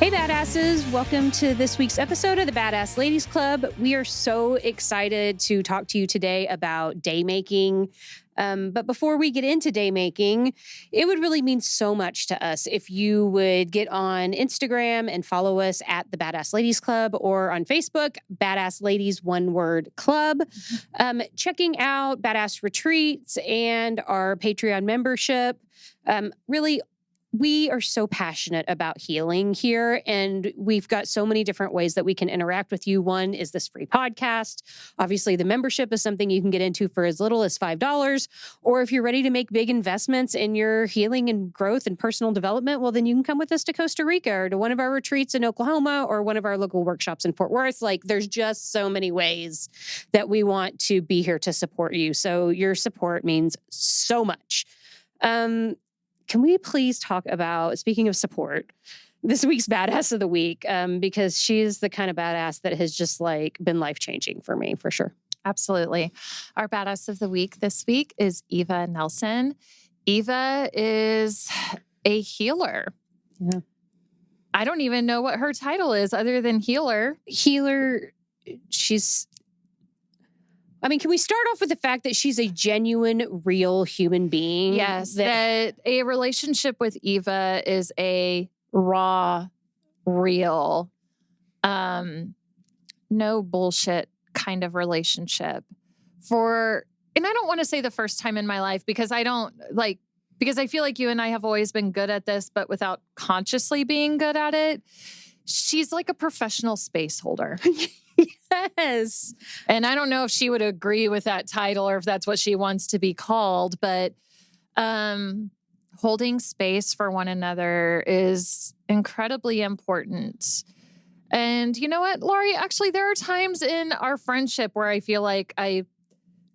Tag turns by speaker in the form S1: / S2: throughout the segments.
S1: Hey, badasses. Welcome to this week's episode of the Badass Ladies Club. We are so excited to talk to you today about daymaking. But before we get into daymaking, it would really mean so much to us if you would get on Instagram and follow us at the Badass Ladies Club, or on Facebook, Badass Ladies One Word Club. Checking out Badass Retreats and our Patreon membership. Really, we are so passionate about healing here, and we've got so many different ways that we can interact with you. One is this free podcast. Obviously, the membership is something you can get into for as little as $5. Or if you're ready to make big investments in your healing and growth and personal development, well, then you can come with us to Costa Rica or to one of our retreats in Oklahoma or one of our local workshops in Fort Worth. Like, there's just so many ways that we want to be here to support you. So your support means so much. Can we please talk about, speaking of support, this week's Badass of the Week, because she is the kind of badass that has just been life-changing for me, for sure.
S2: Absolutely. Our Badass of the Week this week is Eva Nelson. Eva is a healer.
S1: Yeah.
S2: I don't even know what her title is other than healer.
S1: Healer, can we start off with the fact that she's a genuine, real human being?
S2: Yes, that a relationship with Eva is a raw, real, no bullshit kind of relationship. And I don't want to say the first time in my life, because I feel like you and I have always been good at this, but without consciously being good at it. She's like a professional space holder.
S1: Yes.
S2: And I don't know if she would agree with that title or if that's what she wants to be called, but holding space for one another is incredibly important. And you know what, Laurie? Actually, there are times in our friendship where I feel like I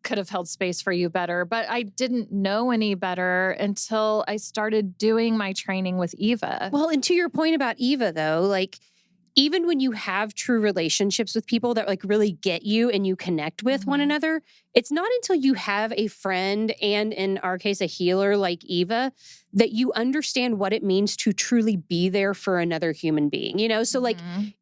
S2: could have held space for you better, but I didn't know any better until I started doing my training with Eva.
S1: Well, and to your point about Eva, though, even when you have true relationships with people that really get you and you connect with one another, it's not until you have a friend, and in our case, a healer like Eva, that you understand what it means to truly be there for another human being, So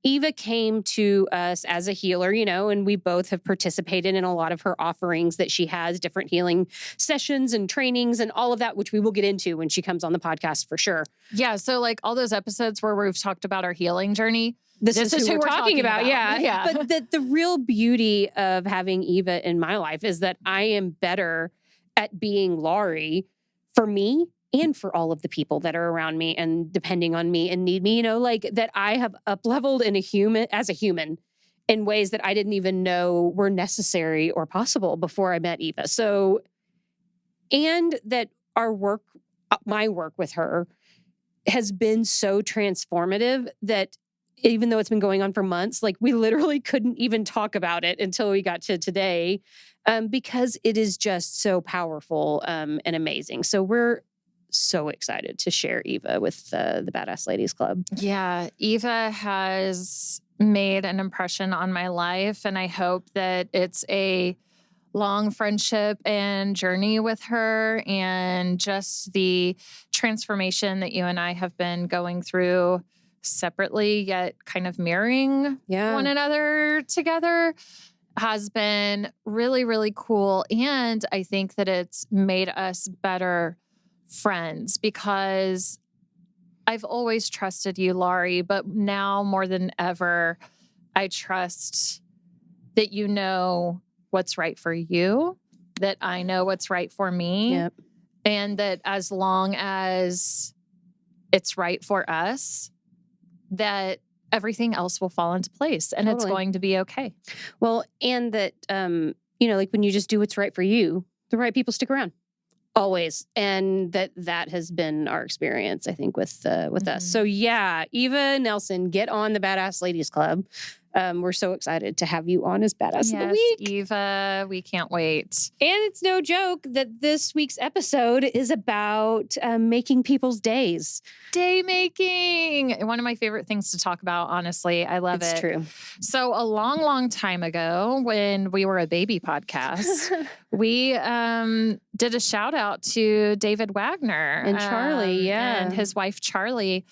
S1: Eva came to us as a healer, and we both have participated in a lot of her offerings that she has, different healing sessions and trainings and all of that, which we will get into when she comes on the podcast for sure.
S2: Yeah. So all those episodes where we've talked about our healing journey,
S1: this is who we're talking about. Yeah. But the real beauty of having Eva in my life is that I am better at being Laurie for me and for all of the people that are around me and depending on me and need me, that I have up-leveled as a human in ways that I didn't even know were necessary or possible before I met Eva. So, and that my work with her has been so transformative that even though it's been going on for months, we literally couldn't even talk about it until we got to today, because it is just so powerful and amazing. So we're so excited to share Eva with the Badass Ladies Club.
S2: Yeah, Eva has made an impression on my life, and I hope that it's a long friendship and journey with her, and just the transformation that you and I have been going through separately, yet kind of mirroring one another together, has been really, really cool. And I think that it's made us better friends, because I've always trusted you, Laurie, but now more than ever, I trust that you know what's right for you, that I know what's right for me, and that as long as it's right for us, that everything else will fall into place and It's going to be okay.
S1: Well, and that, when you just do what's right for you, the right people stick around always. And that has been our experience, I think, with us. So yeah, Eva Nelson, get on the Badass Ladies Club. We're so excited to have you on as Badass of the Week.
S2: Eva, we can't wait.
S1: And it's no joke that this week's episode is about making people's days.
S2: Daymaking. One of my favorite things to talk about, honestly. I love it.
S1: It's true.
S2: So a long, long time ago, when we were a baby podcast, we did a shout out to David Wagner.
S1: And Charlie,
S2: and his wife, Charlie.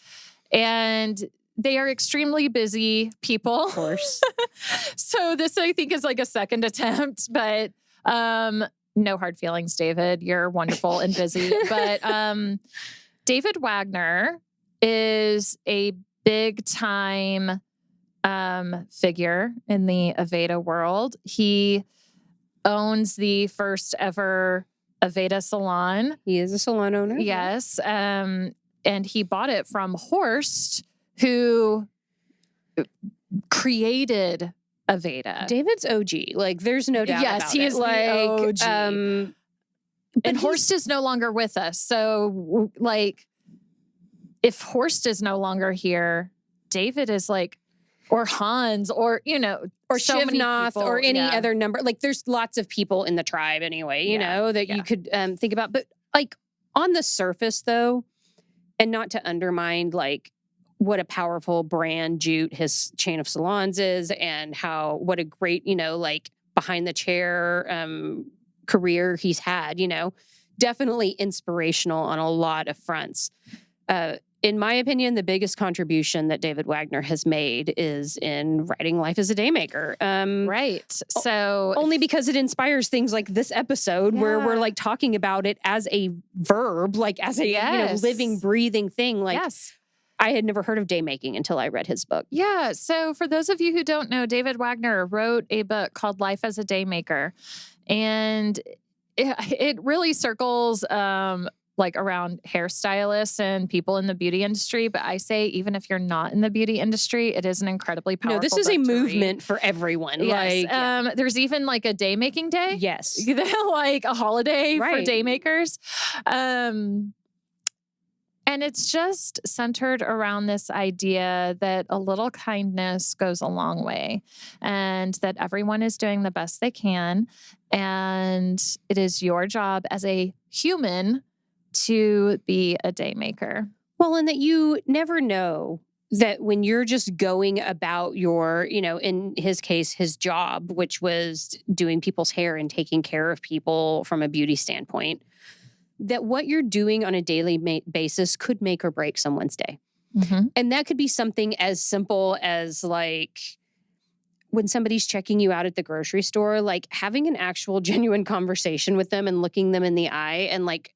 S2: And they are extremely busy people.
S1: Of course.
S2: So this, I think, is like a second attempt, but no hard feelings, David. You're wonderful and busy. But David Wagner is a big time figure in the Aveda world. He owns the first ever Aveda salon.
S1: He is a salon owner.
S2: Yes. And he bought it from Horst, who created Aveda.
S1: David's OG. Like, there's no doubt about
S2: he
S1: it.
S2: is
S1: Like,
S2: the OG. And Horst is no longer with us. So, like, if Horst is no longer here, David is like, or Hans, or,
S1: or
S2: so many
S1: Shivnath,
S2: people,
S1: or any other number. Like, there's lots of people in the tribe anyway, you know, that you could think about. But like, on the surface, though, and not to undermine like what a powerful brand Jute, his chain of salons is, and what a great, like behind the chair career he's had, definitely inspirational on a lot of fronts. In my opinion, the biggest contribution that David Wagner has made is in writing Life as a Daymaker.
S2: Right. So
S1: only because it inspires things like this episode where we're like talking about it as a verb, like as a living, breathing thing. Like, I had never heard of Daymaking until I read his book.
S2: Yeah. So for those of you who don't know, David Wagner wrote a book called Life as a Daymaker. And it really circles like around hairstylists and people in the beauty industry. But I say, even if you're not in the beauty industry, it is an incredibly powerful
S1: No, this is a movement for everyone.
S2: Yes.
S1: Like,
S2: there's even like a Daymaking Day.
S1: Yes.
S2: Like a holiday for
S1: Right.
S2: Daymakers. And it's just centered around this idea that a little kindness goes a long way, and that everyone is doing the best they can. And it is your job as a human to be a Daymaker.
S1: Well, and that you never know that when you're just going about your, in his case, his job, which was doing people's hair and taking care of people from a beauty standpoint, that what you're doing on a daily basis could make or break someone's day.
S2: Mm-hmm.
S1: And that could be something as simple as like when somebody's checking you out at the grocery store, like having an actual genuine conversation with them and looking them in the eye and like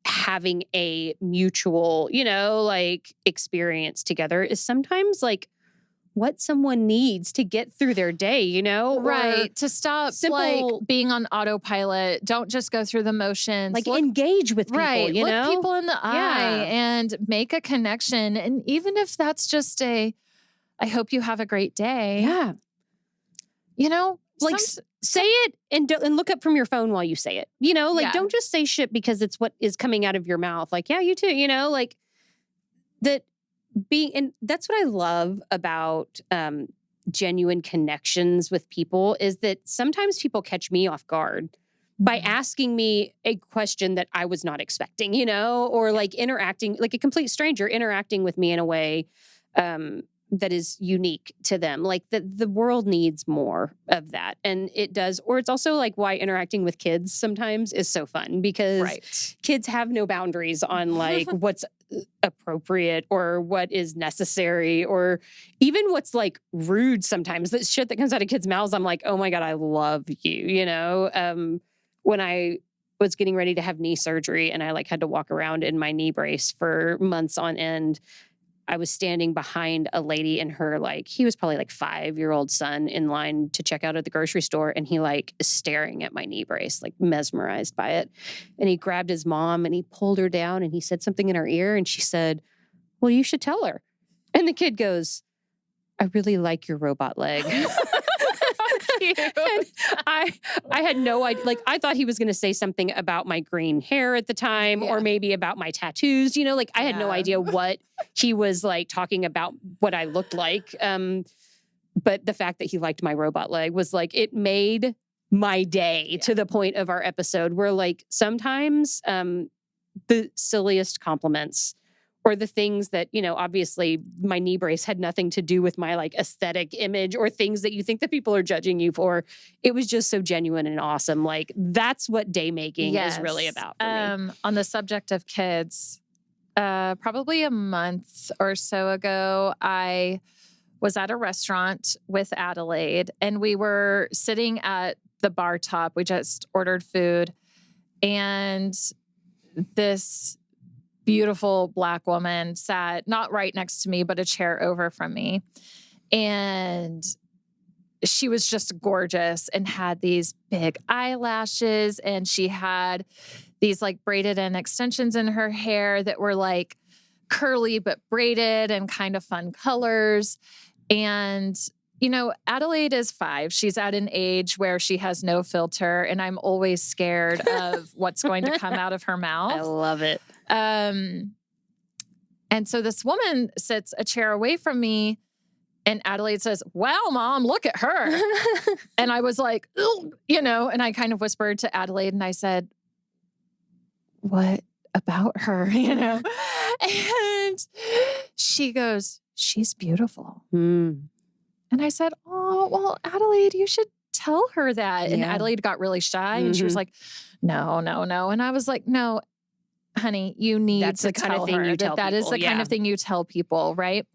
S1: having a mutual, like experience together is sometimes like what someone needs to get through their day,
S2: Right.
S1: Or
S2: to stop
S1: simple,
S2: like being on autopilot. Don't just go through the motions.
S1: Like engage with people,
S2: right. Look people in the eye
S1: Yeah.
S2: and make a connection. And even if that's just I hope you have a great day.
S1: Yeah.
S2: Like
S1: say it and look up from your phone while you say it. Don't just say shit because it's what is coming out of your mouth. Like, yeah, you too, like that and that's what I love about genuine connections with people is that sometimes people catch me off guard by asking me a question that I was not expecting, or like interacting, like a complete stranger interacting with me in a way that is unique to them. Like the world needs more of that. And it does. Or it's also like why interacting with kids sometimes is so fun because kids have no boundaries on like what's appropriate or what is necessary or even what's like rude sometimes. The shit that comes out of kids' mouths, I'm like, oh my God, I love you, when I was getting ready to have knee surgery and I like had to walk around in my knee brace for months on end, I was standing behind a lady and her, like, he was probably like 5-year-old son in line to check out at the grocery store. And he like is staring at my knee brace, like mesmerized by it. And he grabbed his mom and he pulled her down and he said something in her ear. And she said, well, you should tell her. And the kid goes, I really like your robot leg. And I had no idea. Like, I thought he was going to say something about my green hair at the time or maybe about my tattoos, like I had no idea what he was like talking about, what I looked like. But the fact that he liked my robot leg was like, it made my day to the point of our episode where like sometimes the silliest compliments or the things that, obviously my knee brace had nothing to do with my like aesthetic image or things that you think that people are judging you for. It was just so genuine and awesome. Like that's what Daymaking is really about for me.
S2: On the subject of kids, probably a month or so ago, I was at a restaurant with Adelaide, and we were sitting at the bar top. We just ordered food, and this beautiful Black woman sat not right next to me, but a chair over from me. And she was just gorgeous and had these big eyelashes, and she had these like braided in extensions in her hair that were like curly but braided and kind of fun colors. And, you know, Adelaide is 5. She's at an age where she has no filter, and I'm always scared of what's going to come out of her mouth.
S1: I love it.
S2: And so this woman sits a chair away from me, and Adelaide says, "Wow, Mom, look at her." And I was like, "Ugh," you know, and I kind of whispered to Adelaide and I said, "What about her?" You know? And she goes, "She's beautiful."
S1: Mm.
S2: And I said, "Oh, well, Adelaide, you should tell her that." And
S1: Yeah.
S2: Adelaide got really shy and she was like, "No, no, no." And I was like, "No, honey, you need
S1: That's
S2: to
S1: the kind of
S2: tell
S1: thing
S2: her
S1: you tell
S2: that is
S1: people,
S2: the kind
S1: yeah.
S2: of thing you tell people, right?"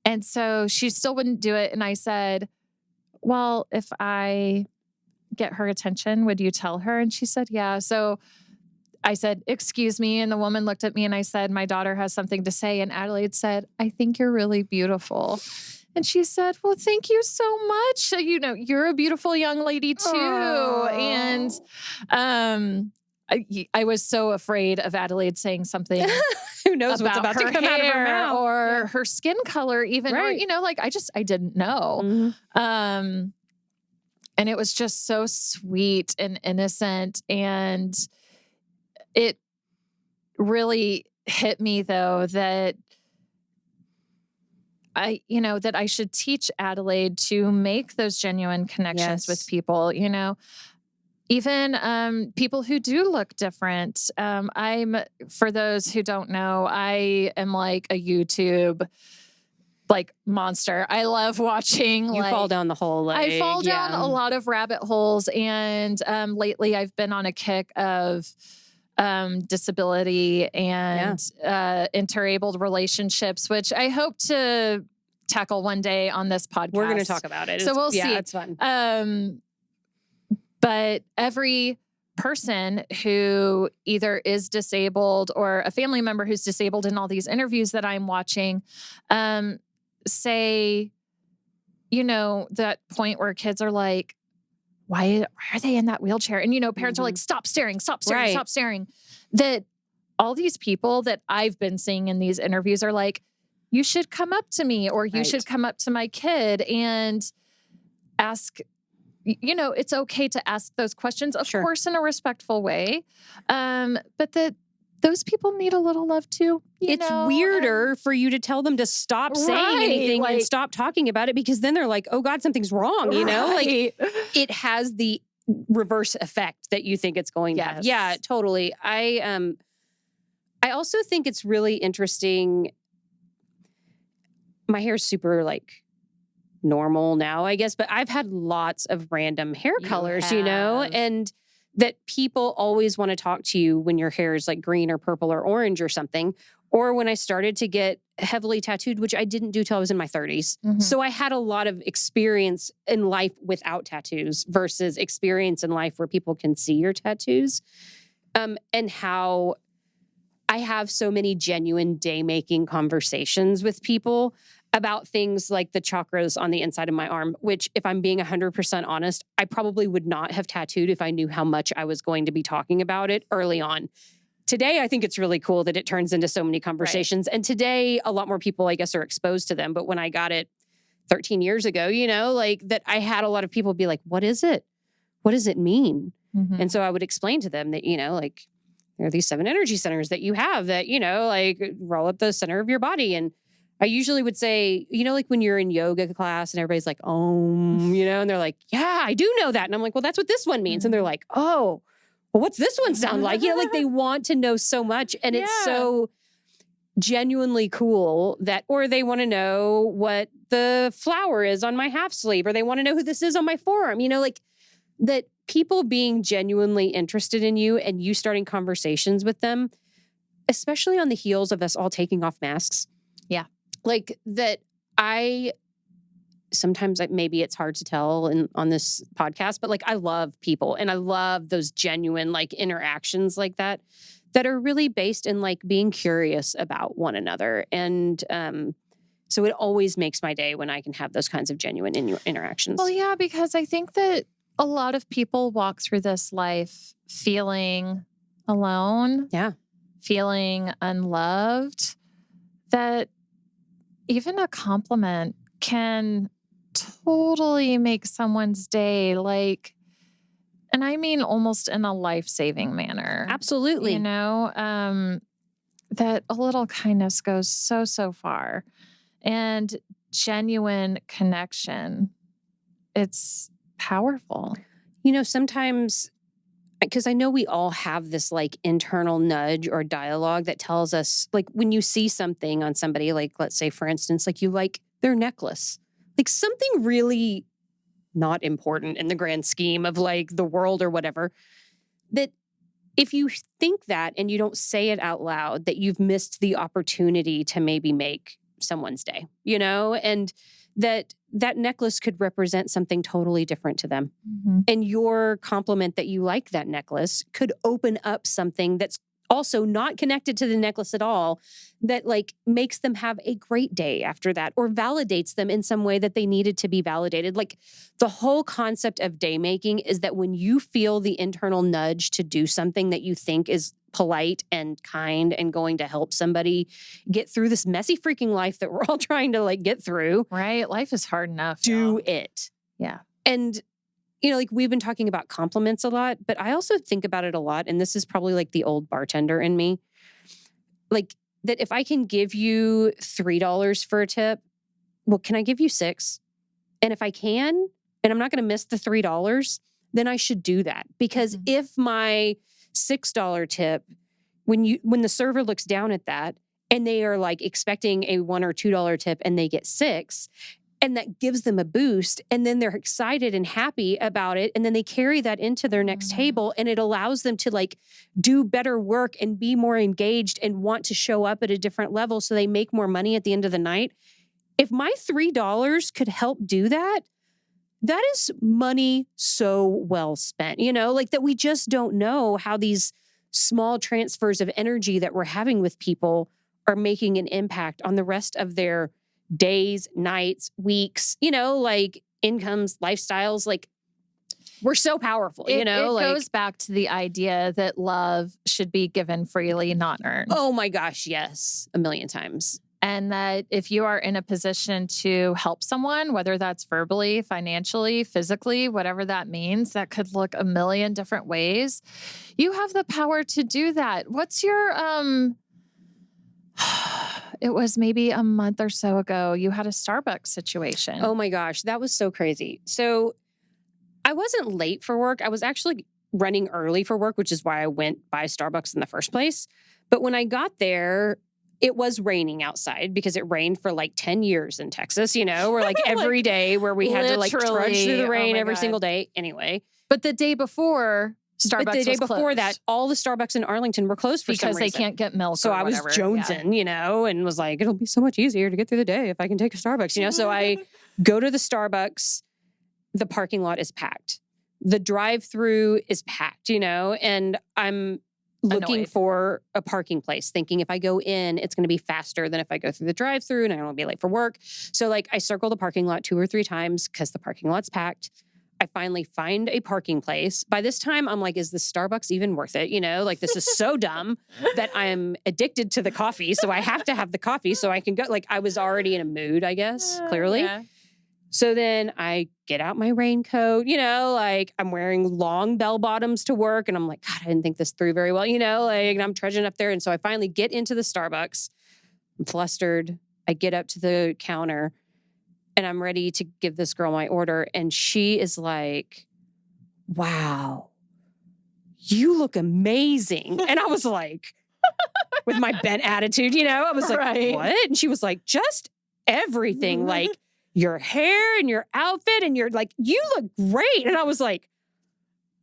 S2: And so she still wouldn't do it. And I said, "Well, if I get her attention, would you tell her?" And she said, "Yeah." So I said, "Excuse me." And the woman looked at me and I said, "My daughter has something to say." And Adelaide said, "I think you're really beautiful." And she said, "Well, thank you so much. You know, you're a beautiful young lady too." And I was so afraid of Adelaide saying something
S1: Who knows what's
S2: about
S1: about
S2: her
S1: to come out of her
S2: hair
S1: mouth.
S2: or her skin color even, or,
S1: Right.
S2: you know, like I didn't know.
S1: Mhm.
S2: And it was just so sweet and innocent. And it really hit me though that I should teach Adelaide to make those genuine connections with
S1: Yes.
S2: people, you know, even people who do look different. For those who don't know, I am like a YouTube like monster. I love watching.
S1: You
S2: like,
S1: fall down the hole.
S2: I fall
S1: like,
S2: down
S1: yeah.
S2: a lot of rabbit holes, and lately I've been on a kick of disability and interabled relationships, which I hope to tackle one day on this podcast.
S1: We're going to talk about it.
S2: So we'll see.
S1: It's fun.
S2: But every person who either is disabled or a family member who's disabled in all these interviews that I'm watching, say, you know, that point where kids are like, why are they in that wheelchair? And, you know, parents are like, stop staring, stop staring,
S1: Right.
S2: stop staring. That all these people that I've been seeing in these interviews are like, you should come up to me, or you
S1: Right.
S2: should come up to my kid and ask, you know, it's okay to ask those questions, of
S1: Sure.
S2: course, in a respectful way. But that those people need a little love too.
S1: It's weirder for you to tell them to stop saying
S2: Right,
S1: anything and
S2: like-
S1: stop talking about it, because then they're like, oh God, something's wrong. You know, like
S2: Right.
S1: it has the reverse effect that you think it's going to have.
S2: Yes.
S1: Yeah, totally. I also think it's really interesting. My hair's super like normal now, I guess, but I've had lots of random hair
S2: You
S1: colors, you know,
S2: have.
S1: and that people always want to talk to you when your hair is like green or purple or orange or something. Or when I started to get heavily tattooed, which I didn't do till I was in my 30s.
S2: Mhm.
S1: So I had a lot of experience in life without tattoos versus experience in life where people can see your tattoos. And how I have so many genuine day-making conversations with people about things like the chakras on the inside of my arm, which, if I'm being 100% honest, I probably would not have tattooed if I knew how much I was going to be talking about it early on. Today, I think it's really cool that it turns into so many conversations. Right. And today, a lot more people, I guess, are exposed to them. But when I got it 13 years ago, you know, like that, I had a lot of people be like, what is it? What does it mean?
S2: Mhm.
S1: And so I would explain to them that, you know, like there are these 7 energy centers that you have that, you know, like roll up the center of your body. And I usually would say, you know, like when you're in yoga class and everybody's like, you know, and they're like, yeah, I do know that. And I'm like, well, that's what this one means. And they're like, oh, well, what's this one sound like? You know, like they want to know so much. And it's so genuinely cool that, or they want to know what the flower is on my half sleeve, or they want to know who this is on my forearm, you know, like that people being genuinely interested in you and you starting conversations with them. especially on the heels of us all taking off masks.
S2: Yeah.
S1: Like that sometimes maybe it's hard to tell on this podcast, but like I love people and I love those genuine like interactions like that are really based in like being curious about one another. And so it always makes my day when I can have those kinds of genuine interactions.
S2: Well, yeah, because I think that a lot of people walk through this life feeling alone.
S1: Yeah.
S2: Feeling unloved, that even a compliment can totally make someone's day, like, and I mean almost in a life-saving manner.
S1: Absolutely.
S2: You know, that a little kindness goes so far. And genuine connection, it's powerful.
S1: You know, sometimes, because I know we all have this like internal nudge or dialogue that tells us, like when you see something on somebody, like let's say for instance, like you like their necklace, like something really not important in the grand scheme of like the world or whatever, that if you think that and you don't say it out loud, that you've missed the opportunity to maybe make someone's day, you know, and that necklace could represent something totally different to them.
S2: Mm-hmm.
S1: And your compliment that you like that necklace could open up something that's also not connected to the necklace at all, that like makes them have a great day after that, or validates them in some way that they needed to be validated. Like the whole concept of daymaking is that when you feel the internal nudge to do something that you think is polite and kind and going to help somebody get through this messy freaking life that we're all trying to like get through.
S2: Right? Life is hard enough.
S1: Do it.
S2: Yeah.
S1: And you know, like we've been talking about compliments a lot, but I also think about it a lot. And this is probably like the old bartender in me. Like that if I can give you $3 for a tip, well, can I give you $6? And if I can, and I'm not going to miss the $3, then I should do that. Because if my $6 tip, when the server looks down at that and they are like expecting a $1 or $2 tip and they get $6, and that gives them a boost, and then they're excited and happy about it, and then they carry that into their next table, and it allows them to like do better work and be more engaged and want to show up at a different level so they make more money at the end of the night. If my $3 could help do that, that is money so well spent, you know, like that we just don't know how these small transfers of energy that we're having with people are making an impact on the rest of their days, nights, weeks, you know, like incomes, lifestyles. Like we're so powerful, you know.
S2: It goes back to the idea that love should be given freely, not earned.
S1: Oh my gosh, yes. 1,000,000 times.
S2: And that if you are in a position to help someone, whether that's verbally, financially, physically, whatever that means, that could look 1,000,000 different ways. You have the power to do that. What's your, it was maybe a month or so ago, you had a Starbucks situation.
S1: Oh my gosh, that was so crazy. So I wasn't late for work. I was actually running early for work, which is why I went by Starbucks in the first place. But when I got there, it was raining outside because it rained for like 10 years in Texas, you know, where like every day where we had to like trudge through the rain every single day. Anyway.
S2: But the day before, Starbucks
S1: but the day before
S2: closed.
S1: That, all the Starbucks in Arlington were closed for some reason.
S2: Because they can't get milk.
S1: So I was jonesing, you know, and was like, it'll be so much easier to get through the day if I can take a Starbucks, you know. So I go to the Starbucks. The parking lot is packed. The drive-through is packed, you know, and I'm looking for a parking place, thinking if I go in, it's going to be faster than if I go through the drive-through and I don't want to be late for work. So like I circle the parking lot 2 or 3 times because the parking lot's packed. I finally find a parking place. By this time, I'm like, is this Starbucks even worth it? You know, like this is so dumb that I'm addicted to the coffee. So I have to have the coffee so I can go. Like I was already in a mood, I guess, clearly.
S2: Yeah.
S1: So then I get out my raincoat, you know, like I'm wearing long bell bottoms to work. And I'm like, God, I didn't think this through very well, you know, like and I'm trudging up there. And so I finally get into the Starbucks. I'm flustered. I get up to the counter and I'm ready to give this girl my order. And she is like, wow, you look amazing. And I was like, with my bent attitude, you know, I was like, what? And she was like, just everything, like your hair and your outfit and you're like, you look great. And I was like,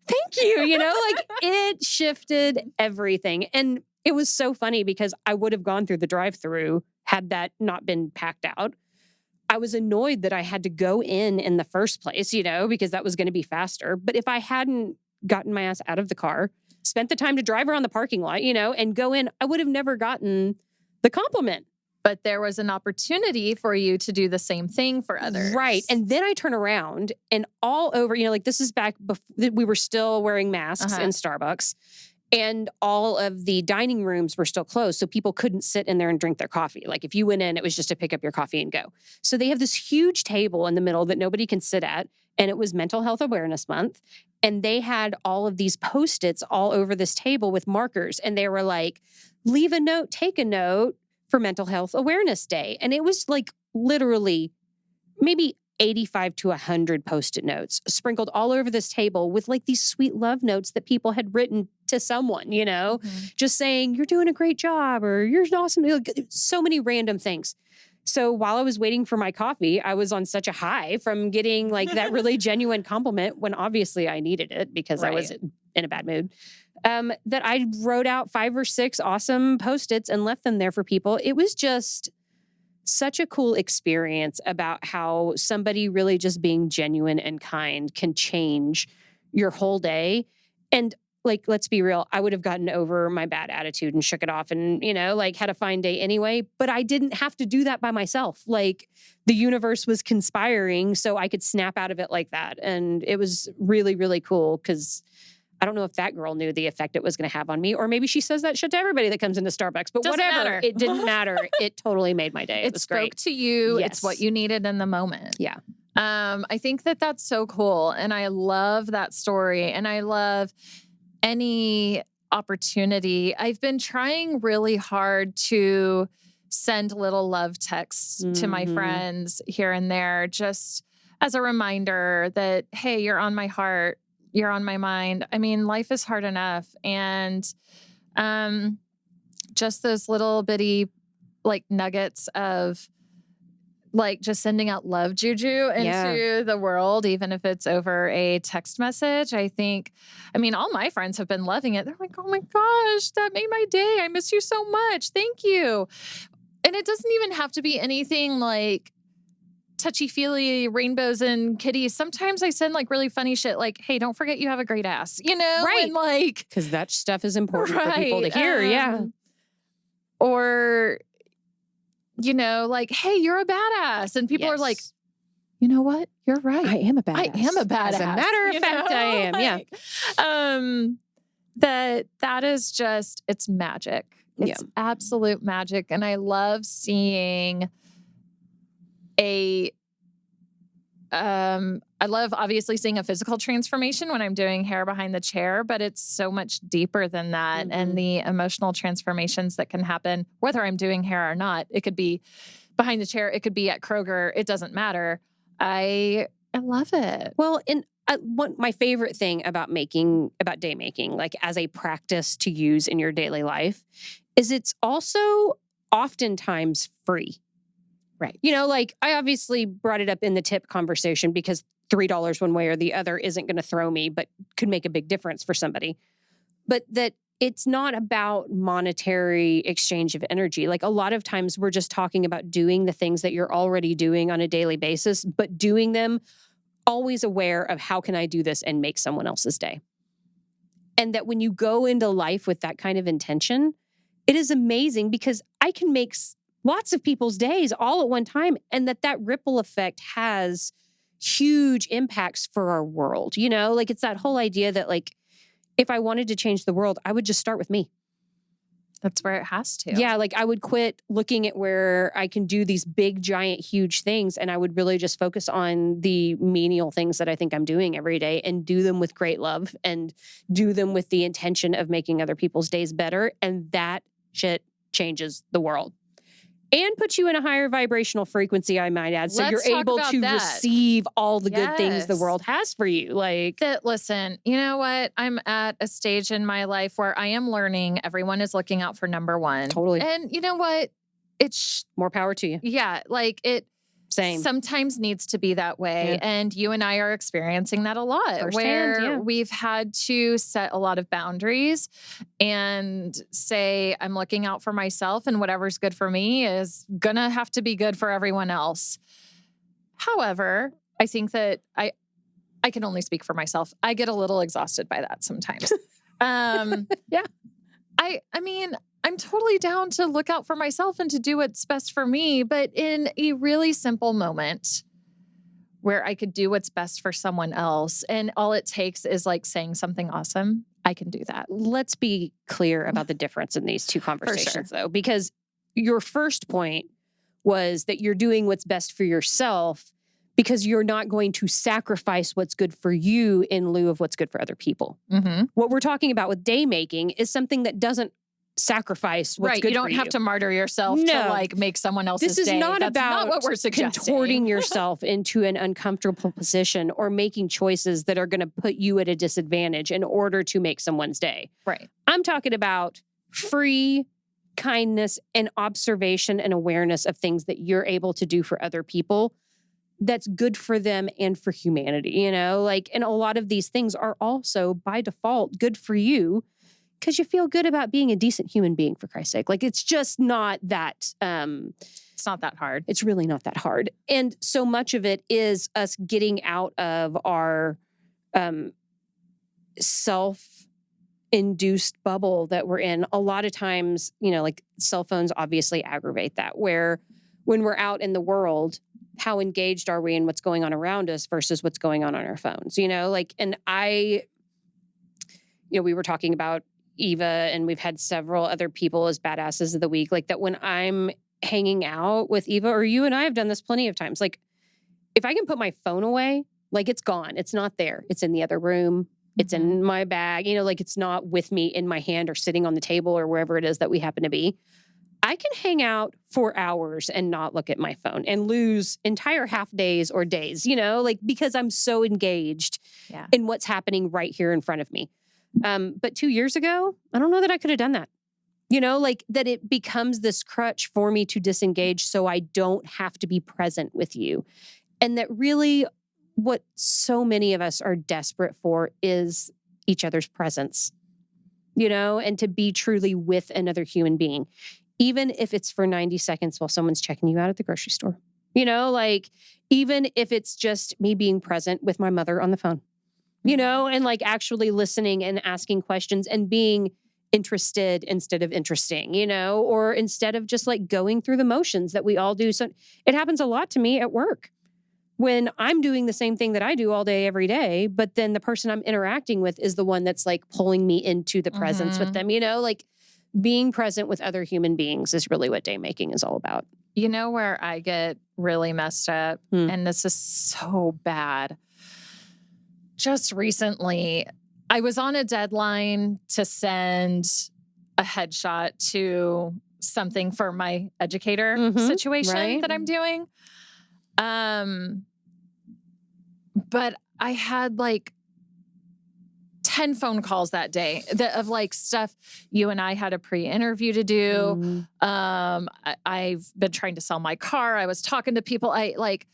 S1: thank you, you know, like it shifted everything. And it was so funny because I would have gone through the drive-thru had that not been packed out. I was annoyed that I had to go in the first place, because that was going to be faster. But if I hadn't gotten my ass out of the car, spent the time to drive around the parking lot, and go in, I would have never gotten the compliment.
S2: But there was an opportunity for you to do the same thing for others.
S1: Right. And then I turn around and all over, this is back before we were still wearing masks in Starbucks, and all of the dining rooms were still closed. So people couldn't sit in there and drink their coffee. Like if you went in, it was just to pick up your coffee and go. So they have this huge table in the middle that nobody can sit at. And it was Mental Health Awareness Month. And they had all of these Post-its all over this table with markers. And they were like, leave a note, take a note for Mental Health Awareness Day. And it was like literally maybe 85 to 100 Post-it notes sprinkled all over this table with like these sweet love notes that people had written to someone, just saying, you're doing a great job or you're awesome. So many random things. So while I was waiting for my coffee, I was on such a high from getting like that really genuine compliment when obviously I needed it because I was in a bad mood. That I wrote out 5 or 6 awesome Post-its and left them there for people. It was just such a cool experience about how somebody really just being genuine and kind can change your whole day. And like, let's be real, I would have gotten over my bad attitude and shook it off and, had a fine day anyway, but I didn't have to do that by myself. Like the universe was conspiring so I could snap out of it like that. And it was really, really cool because I don't know if that girl knew the effect it was going to have on me, or maybe she says that shit to everybody that comes into Starbucks, but
S2: Doesn't
S1: whatever,
S2: matter.
S1: It didn't matter. It totally made my day. It was
S2: spoke
S1: great.
S2: to you.
S1: Yes.
S2: It's what you needed in the moment.
S1: Yeah.
S2: I think that that's so cool. And I love that story. And I love any opportunity. I've been trying really hard to send little love texts to my friends here and there, just as a reminder that, hey, you're on my heart. You're on my mind. I mean, life is hard enough. And just those little bitty like nuggets of like just sending out love juju into the world, even if it's over a text message. I mean, all my friends have been loving it. They're like, oh my gosh, that made my day. I miss you so much. Thank you. And it doesn't even have to be anything like touchy-feely rainbows and kitties. Sometimes I send like really funny shit like, hey, don't forget you have a great ass,
S1: Right.
S2: And like,
S1: because that stuff is important for people to hear.
S2: Or, like, hey, you're a badass. And people are like, you know what? You're right.
S1: I am a badass.
S2: I am a badass.
S1: As a matter of fact, I am.
S2: That is just, it's magic. It's absolute magic. And I love seeing I love obviously seeing a physical transformation when I'm doing hair behind the chair, but it's so much deeper than that. And the emotional transformations that can happen, whether I'm doing hair or not, it could be behind the chair. It could be at Kroger. It doesn't matter. I love it.
S1: Well, and my favorite thing about Daymaking, like as a practice to use in your daily life, is it's also oftentimes free.
S2: Right.
S1: Like I obviously brought it up in the tip conversation because $3 one way or the other isn't going to throw me, but could make a big difference for somebody. But that it's not about monetary exchange of energy. Like a lot of times we're just talking about doing the things that you're already doing on a daily basis, but doing them always aware of how can I do this and make someone else's day. And that when you go into life with that kind of intention, it is amazing because I can make lots of people's days all at one time, and that ripple effect has huge impacts for our world. Like it's that whole idea that like, if I wanted to change the world, I would just start with me.
S2: That's where it has to.
S1: Yeah. Like I would quit looking at where I can do these big, giant, huge things. And I would really just focus on the menial things that I think I'm doing every day and do them with great love and do them with the intention of making other people's days better. And that shit changes the world. And puts you in a higher vibrational frequency, I might add. So
S2: Let's
S1: you're able
S2: talk
S1: to
S2: about that.
S1: receive all the good things the world has for you. Like
S2: listen, you know what? I'm at a stage in my life where I am learning everyone is looking out for number one.
S1: Totally.
S2: And you know what? It's
S1: more power to you.
S2: Yeah. Like
S1: Same.
S2: sometimes needs to be that way.
S1: Yeah.
S2: And you and I are experiencing that a lot,
S1: Firsthand,
S2: where we've had to set a lot of boundaries and say, I'm looking out for myself, and whatever's good for me is going to have to be good for everyone else. However, I think that I can only speak for myself. I get a little exhausted by that sometimes.
S1: Yeah.
S2: I mean, I'm totally down to look out for myself and to do what's best for me, but in a really simple moment where I could do what's best for someone else, and all it takes is like saying something awesome, I can do that.
S1: Let's be clear about the difference in these two conversations, though, because your first point was that you're doing what's best for yourself because you're not going to sacrifice what's good for you in lieu of what's good for other people.
S2: Mm-hmm.
S1: What we're talking about with daymaking is something that doesn't sacrifice what's good
S2: You don't
S1: for you.
S2: have to martyr yourself to like make someone else's
S1: This is
S2: day.
S1: not
S2: That's
S1: about
S2: not what we're suggesting.
S1: contorting yourself into an uncomfortable position or making choices that are going to put you at a disadvantage in order to make someone's day.
S2: Right.
S1: I'm talking about free kindness and observation and awareness of things that you're able to do for other people that's good for them and for humanity, you know? Like, and a lot of these things are also by default good for you because you feel good about being a decent human being, for Christ's sake. Like, it's just not that,
S2: it's not that hard.
S1: It's really not that hard. And so much of it is us getting out of our self-induced bubble that we're in. A lot of times, you know, like cell phones obviously aggravate that, where when we're out in the world, how engaged are we in what's going on around us versus what's going on our phones, you know? Like, and we were talking about Eva, and we've had several other people as badasses of the week, like that when I'm hanging out with Eva, or you and I have done this plenty of times, like if I can put my phone away, like it's gone, it's not there, it's in the other room, it's in my bag, you know, like it's not with me in my hand or sitting on the table or wherever it is that we happen to be. I can hang out for hours and not look at my phone and lose entire half days or days, you know, like because I'm so engaged in what's happening right here in front of me. But 2 years ago, I don't know that I could have done that. You know, like that it becomes this crutch for me to disengage so I don't have to be present with you. And that really what so many of us are desperate for is each other's presence, you know, and to be truly with another human being, even if it's for 90 seconds while someone's checking you out at the grocery store, you know, like even if it's just me being present with my mother on the phone. You know, and like actually listening and asking questions and being interested instead of interesting, you know, or instead of just like going through the motions that we all do. So it happens a lot to me at work when I'm doing the same thing that I do all day, every day. But then the person I'm interacting with is the one that's like pulling me into the presence with them, you know, like being present with other human beings is really what daymaking is all about.
S2: You know where I get really messed up, and this is so bad. Just recently, I was on a deadline to send a headshot to something for my educator situation that I'm doing. But I had like 10 phone calls that day of like stuff you and I had a pre-interview to do. I've been trying to sell my car. I was talking to people. I like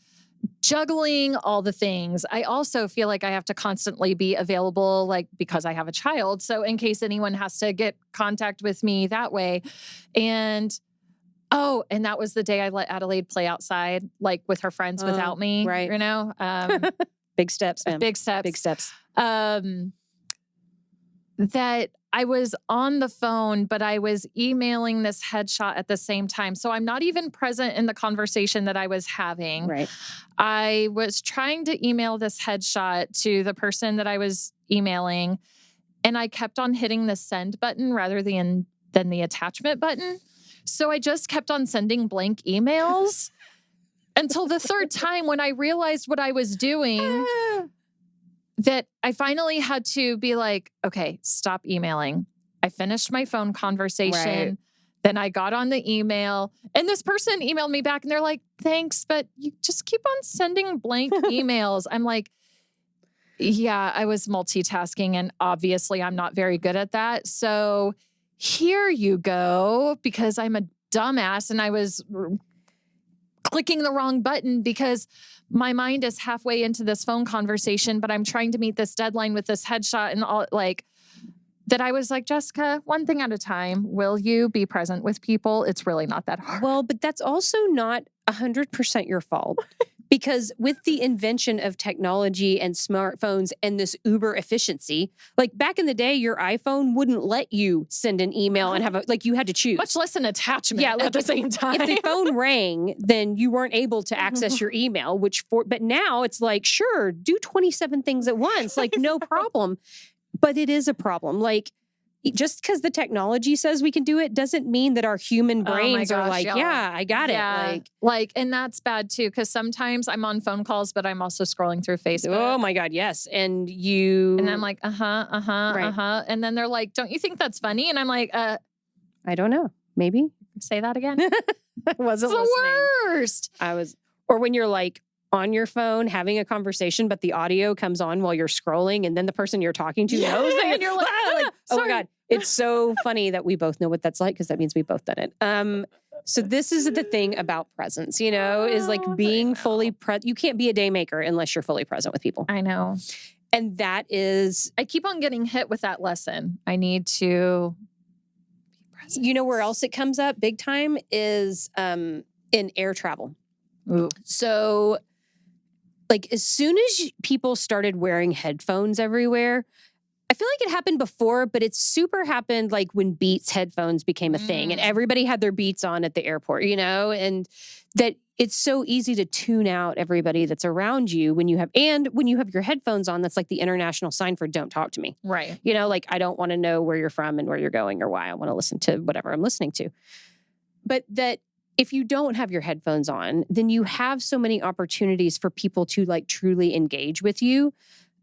S2: juggling all the things. I also feel like I have to constantly be available, like because I have a child. So in case anyone has to get contact with me that way. And that was the day I let Adelaide play outside, like with her friends without me,
S1: right.
S2: You know?
S1: Big steps, man.
S2: Big steps.
S1: Big steps.
S2: That I was on the phone, but I was emailing this headshot at the same time. So I'm not even present in the conversation that I was having.
S1: Right.
S2: I was trying to email this headshot to the person that I was emailing, and I kept on hitting the send button rather than the attachment button. So I just kept on sending blank emails until the third time when I realized what I was doing. That I finally had to be like, okay, stop emailing. I finished my phone conversation. Right. Then I got on the email, and this person emailed me back and they're like, thanks, but you just keep on sending blank emails. I'm like, yeah, I was multitasking, and obviously I'm not very good at that. So here you go, because I'm a dumbass and I was clicking the wrong button because my mind is halfway into this phone conversation, but I'm trying to meet this deadline with this headshot and all like that. I was like, Jessica, one thing at a time. Will you be present with people? It's really not that hard.
S1: Well, but that's also not 100% your fault. Because with the invention of technology and smartphones and this uber efficiency, like back in the day, your iPhone wouldn't let you send an email and you had to choose.
S2: Much less an attachment
S1: at the same time. If the phone rang, then you weren't able to access your email, but now it's like, sure, do 27 things at once, like no problem. But it is a problem. Like, just because the technology says we can do it doesn't mean that our human brains are like, y'all. Yeah, I got it.
S2: And that's bad too. Because sometimes I'm on phone calls, but I'm also scrolling through Facebook.
S1: Oh my God, yes. And
S2: I'm like, And then they're like, don't you think that's funny? And I'm like,
S1: I don't know. Maybe.
S2: Say that again.
S1: I wasn't
S2: it's
S1: listening.
S2: The worst.
S1: Or when you're like, on your phone having a conversation, but the audio comes on while you're scrolling, and then the person you're talking to knows that, and you're like, oh my God. It's so funny that we both know what that's like because that means we both done it. So this is the thing about presence, is like being fully present. You can't be a day maker unless you're fully present with people.
S2: I know.
S1: And that is...
S2: I keep on getting hit with that lesson. I need to be present.
S1: You know where else it comes up big time is in air travel.
S2: Ooh.
S1: So... like as soon as people started wearing headphones everywhere, I feel like it happened before, but it super happened like when Beats headphones became a thing and everybody had their Beats on at the airport, and that it's so easy to tune out everybody that's around you when you have your headphones on. That's like the international sign for don't talk to me.
S2: Right.
S1: Like I don't want to know where you're from and where you're going or why. I want to listen to whatever I'm listening to. But that if you don't have your headphones on, then you have so many opportunities for people to like truly engage with you.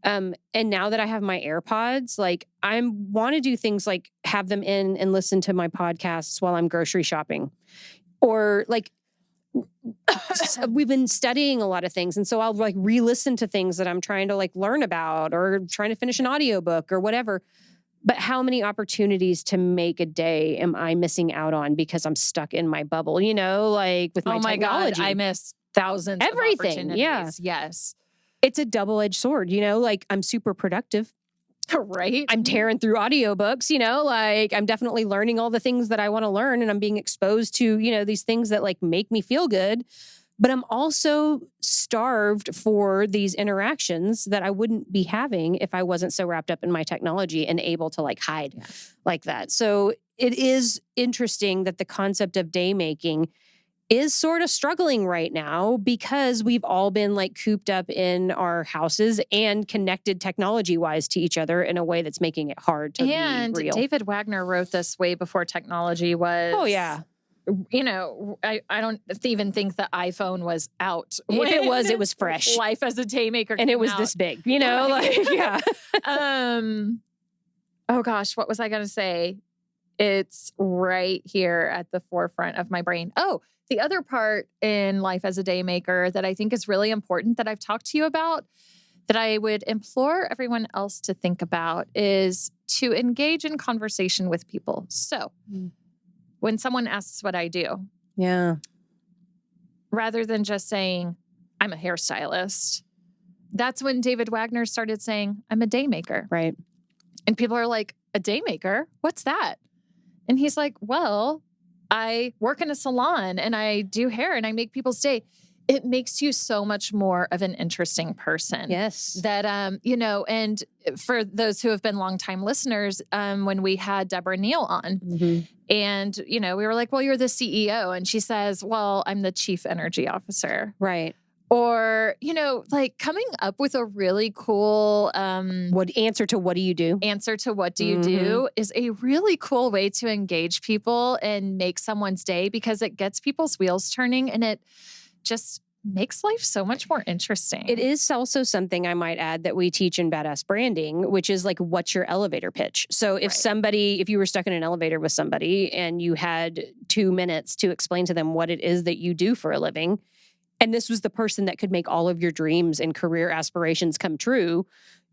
S1: And now that I have my AirPods, like I want to do things like have them in and listen to my podcasts while I'm grocery shopping. Or like we've been studying a lot of things. And so I'll like re-listen to things that I'm trying to like learn about or trying to finish an audiobook or whatever. But how many opportunities to make a day am I missing out on because I'm stuck in my bubble, like with my technology?
S2: God, I miss thousands
S1: everything.
S2: Of opportunities.
S1: Yeah.
S2: Yes.
S1: It's a double-edged sword, like I'm super productive.
S2: Right.
S1: I'm tearing through audiobooks, like I'm definitely learning all the things that I want to learn and I'm being exposed to, these things that like make me feel good. But I'm also starved for these interactions that I wouldn't be having if I wasn't so wrapped up in my technology and able to like hide like that. So it is interesting that the concept of day making is sort of struggling right now because we've all been like cooped up in our houses and connected technology-wise to each other in a way that's making it hard to be real.
S2: And David Wagner wrote this way before technology was...
S1: Oh, yeah.
S2: I don't even think the iPhone was out.
S1: If it was fresh.
S2: Life as a Daymaker.
S1: And it was this big, yeah.
S2: Oh gosh, what was I going to say? It's right here at the forefront of my brain. Oh, the other part in life as a Daymaker that I think is really important that I've talked to you about that I would implore everyone else to think about is to engage in conversation with people. So when someone asks what I do, rather than just saying, I'm a hairstylist, that's when David Wagner started saying, I'm a Daymaker.
S1: Right.
S2: And people are like, a Daymaker? What's that? And he's like, well, I work in a salon and I do hair and I make people's day. It makes you so much more of an interesting person.
S1: Yes.
S2: That, and for those who have been longtime listeners, when we had Deborah Neal on and, we were like, well, you're the CEO. And she says, well, I'm the chief energy officer.
S1: Right.
S2: Or, like coming up with a really cool
S1: answer to what do you do?
S2: Answer to what do you do is a really cool way to engage people and make someone's day because it gets people's wheels turning and it just makes life so much more interesting.
S1: It is also something I might add that we teach in Badass Branding, which is like, what's your elevator pitch? So if you were stuck in an elevator with somebody and you had 2 minutes to explain to them what it is that you do for a living, and this was the person that could make all of your dreams and career aspirations come true,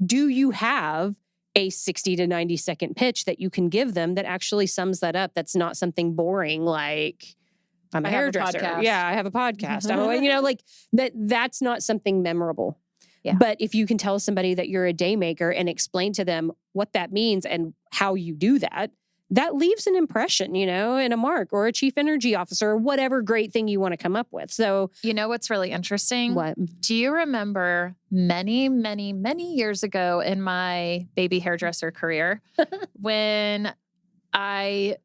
S1: do you have a 60 to 90 second pitch that you can give them that actually sums that up? That's not something boring like, I'm a
S2: I have a
S1: hairdresser.
S2: podcast.
S1: Yeah, I have a podcast. Like that's not something memorable.
S2: Yeah.
S1: But if you can tell somebody that you're a daymaker and explain to them what that means and how you do that, that leaves an impression, and a mark, or a chief energy officer, or whatever great thing you want to come up with. So,
S2: you know what's really interesting?
S1: What?
S2: Do you remember many, many, many years ago in my baby hairdresser career when I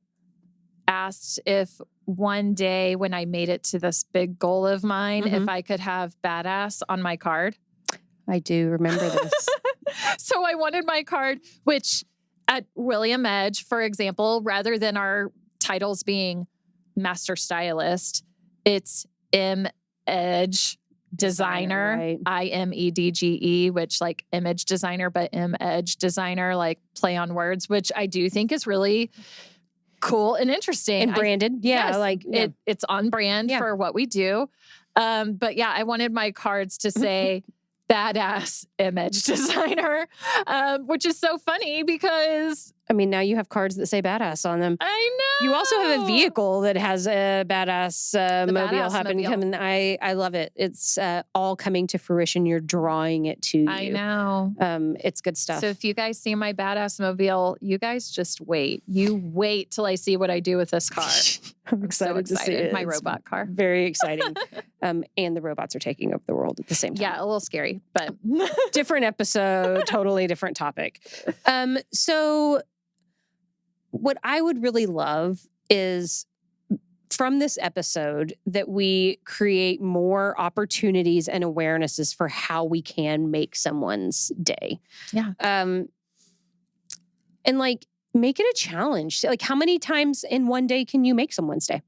S2: asked if one day when I made it to this big goal of mine, if I could have badass on my card?
S1: I do remember this.
S2: So I wanted my card, which at William Edge, for example, rather than our titles being master stylist, it's M Edge designer,
S1: right.
S2: IMEDGE, which like image designer, but M Edge designer, like play on words, which I do think is really cool and interesting.
S1: And branded.
S2: It's on brand for what we do. But yeah, I wanted my cards to say badass image designer, which is so funny because
S1: now you have cards that say badass on them.
S2: I know.
S1: You also have a vehicle that has a badass mobile
S2: badass
S1: happen to
S2: mobile.
S1: come in. I love it. It's all coming to fruition. You're drawing it to you.
S2: I know.
S1: It's good stuff.
S2: So if you guys see my badass mobile, you guys just wait. You wait till I see what I do with this car.
S1: I'm excited to see it.
S2: My
S1: It's
S2: robot car.
S1: Very exciting. And the robots are taking over the world at the same time.
S2: Yeah, a little scary, but
S1: Different episode, totally different topic. So what I would really love is from this episode that we create more opportunities and awarenesses for how we can make someone's day.
S2: Yeah.
S1: And make it a challenge. Like, how many times in one day can you make someone's day?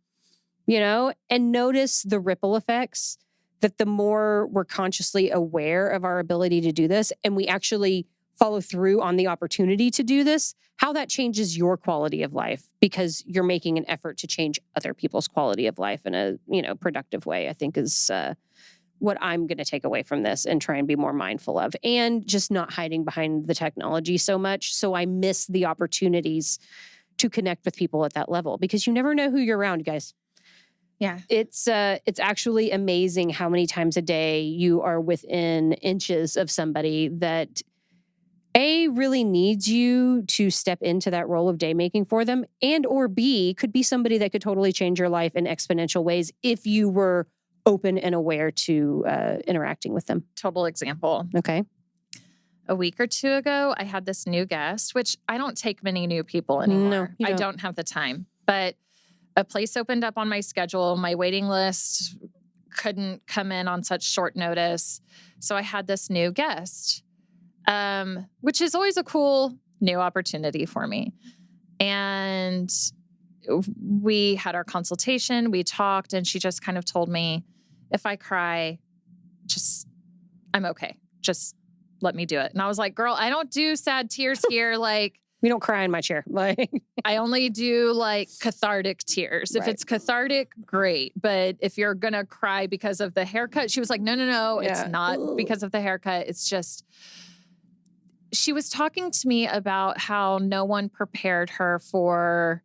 S1: And notice the ripple effects that the more we're consciously aware of our ability to do this and we actually follow through on the opportunity to do this, how that changes your quality of life because you're making an effort to change other people's quality of life in a, productive way, I think is what I'm going to take away from this and try and be more mindful of, and just not hiding behind the technology so much. So I miss the opportunities to connect with people at that level because you never know who you're around, guys.
S2: yeah.
S1: It's actually amazing how many times a day you are within inches of somebody that A, really needs you to step into that role of daymaking for them, and or B, could be somebody that could totally change your life in exponential ways if you were open and aware to interacting with them.
S2: Total example.
S1: Okay.
S2: A week or two ago, I had this new guest, which I don't take many new people anymore.
S1: No, you
S2: I
S1: don't.
S2: don't have the time. But a place opened up on my schedule. My waiting list couldn't come in on such short notice. So I had this new guest, which is always a cool new opportunity for me. And we had our consultation, we talked, and she just kind of told me, if I cry, I'm okay. Just let me do it. And I was like, girl, I don't do sad tears here. Like,
S1: We don't cry in my chair.
S2: I only do cathartic tears. If
S1: Right.
S2: it's cathartic, great. But if you're going to cry because of the haircut, she was like, no,
S1: Yeah.
S2: it's not
S1: Ooh.
S2: because of the haircut. It's just, she was talking to me about how no one prepared her for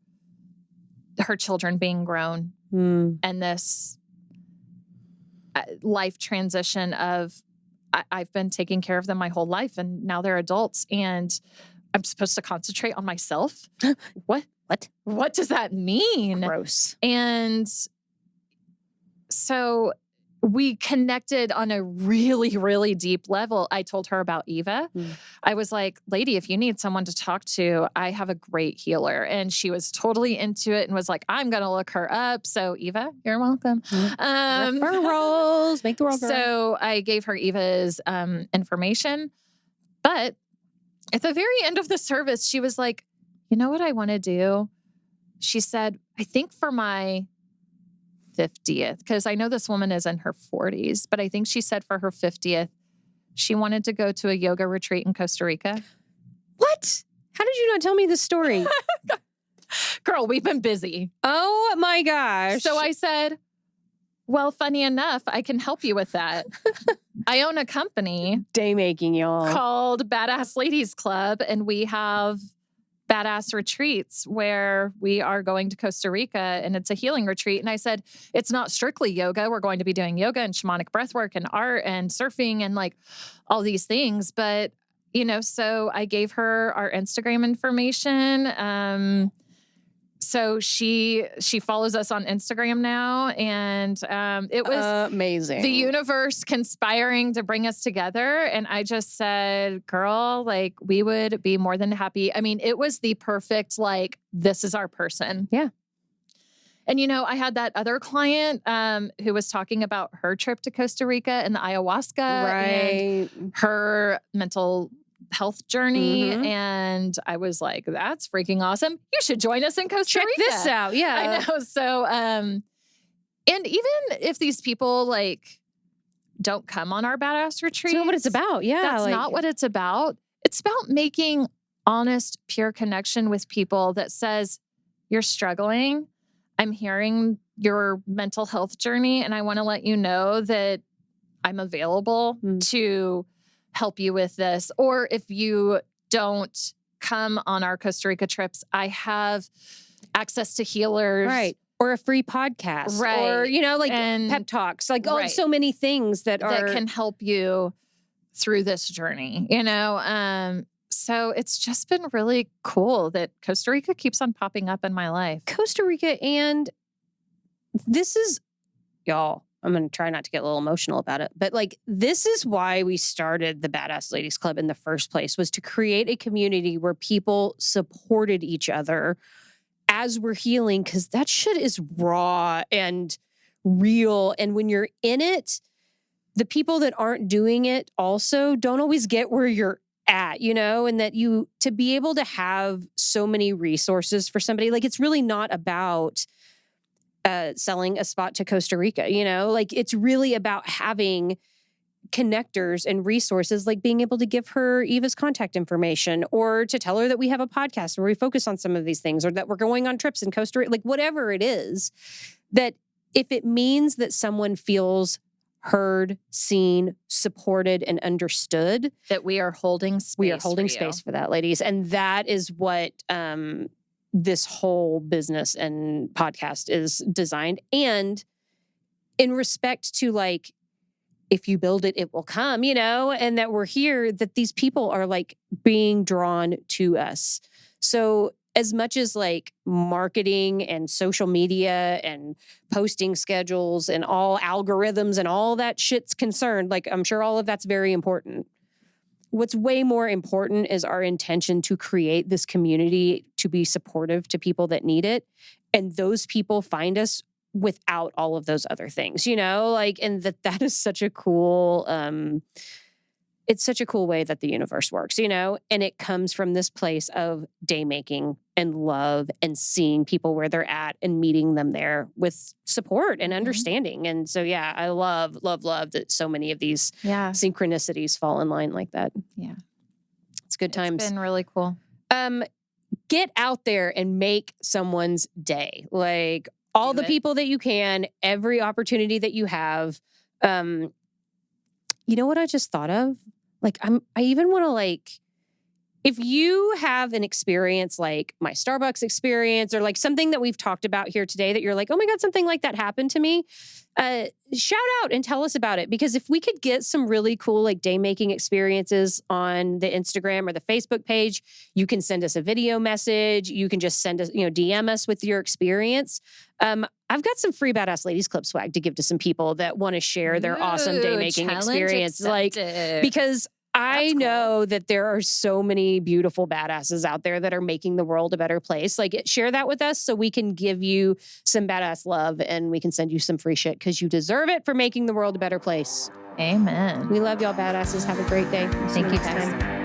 S2: her children being grown and this life transition of, I've been taking care of them my whole life and now they're adults and I'm supposed to concentrate on myself. What does that mean?
S1: Gross.
S2: And so we connected on a really, really deep level. I told her about Eva. I was like, lady, if you need someone to talk to, I have a great healer. And she was totally into it and was like, I'm going to look her up. So Eva, you're welcome.
S1: Referrals. Make the world grow.
S2: So I gave her Eva's information. But at the very end of the service, she was like, you know what I want to do? She said, I think for my 50th, because I know this woman is in her 40s, but I think she said for her 50th, she wanted to go to a yoga retreat in Costa Rica.
S1: What? How did you not tell me this story?
S2: Girl, we've been busy.
S1: Oh my gosh.
S2: So I said, well, funny enough, I can help you with that. I own a company
S1: Daymaking, y'all.
S2: called Badass Ladies Club, and we have badass retreats where we are going to Costa Rica and it's a healing retreat. And I said, it's not strictly yoga. We're going to be doing yoga and shamanic breathwork and art and surfing and like all these things. But, so I gave her our Instagram information. So she follows us on Instagram now, and it was
S1: amazing.
S2: The universe conspiring to bring us together. And I just said, girl, like we would be more than happy. I mean, it was the perfect, like, this is our person.
S1: Yeah.
S2: And, I had that other client who was talking about her trip to Costa Rica and the ayahuasca and her mental health journey.
S1: Mm-hmm.
S2: And I was like, that's freaking awesome. You should join us in Costa Rica.
S1: Check this out. Yeah.
S2: I know. So, and even if these people like don't come on our badass retreats.
S1: That's not what it's about. Yeah.
S2: That's not what it's about. It's about making honest, pure connection with people that says, you're struggling. I'm hearing your mental health journey. And I want to let you know that I'm available to help you with this. Or if you don't come on our Costa Rica trips, I have access to healers.
S1: Right. Or a free podcast.
S2: Right.
S1: Or, and pep talks. Like, so many things that
S2: can help you through this journey, So it's just been really cool that Costa Rica keeps on popping up in my life.
S1: Costa Rica, and this is, y'all, I'm going to try not to get a little emotional about it, but like, this is why we started the Badass Ladies Club in the first place, was to create a community where people supported each other as we're healing, because that shit is raw and real. And when you're in it, the people that aren't doing it also don't always get where you're at, and that to be able to have so many resources for somebody, like, it's really not about selling a spot to Costa Rica, like, it's really about having connectors and resources, like being able to give her Eva's contact information, or to tell her that we have a podcast where we focus on some of these things, or that we're going on trips in Costa Rica, like whatever it is, that if it means that someone feels heard, seen, supported, and understood,
S2: that we are holding space.
S1: We are holding space for that, ladies. And that is what this whole business and podcast is designed. And in respect to, like, if you build it, it will come, and that we're here, that these people are like being drawn to us. So as much as like marketing and social media and posting schedules and all algorithms and all that shit's concerned, like, I'm sure all of that's very important. What's way more important is our intention to create this community to be supportive to people that need it. And those people find us without all of those other things, and that is such a cool, it's such a cool way that the universe works, and it comes from this place of daymaking and love and seeing people where they're at and meeting them there with support and understanding. And so, yeah, I love that so many of these synchronicities fall in line like that.
S2: Yeah.
S1: It's good times.
S2: It's been really cool.
S1: Get out there and make someone's day. Like, all the people that you can, every opportunity that you have. You know what I just thought of? Like, I even want to, like, if you have an experience like my Starbucks experience, or like something that we've talked about here today that you're like, oh my God, something like that happened to me, shout out and tell us about it. Because if we could get some really cool, like, day-making experiences on the Instagram or the Facebook page, you can send us a video message. You can just send us, DM us with your experience. I've got some free Badass Ladies Club swag to give to some people that want to share their awesome day-making experience.
S2: Accepted.
S1: Like, because I know that there are so many beautiful badasses out there that are making the world a better place. Like, share that with us so we can give you some badass love, and we can send you some free shit, because you deserve it for making the world a better place.
S2: Amen.
S1: We love y'all, badasses. Have a great day.
S2: Thank you, guys.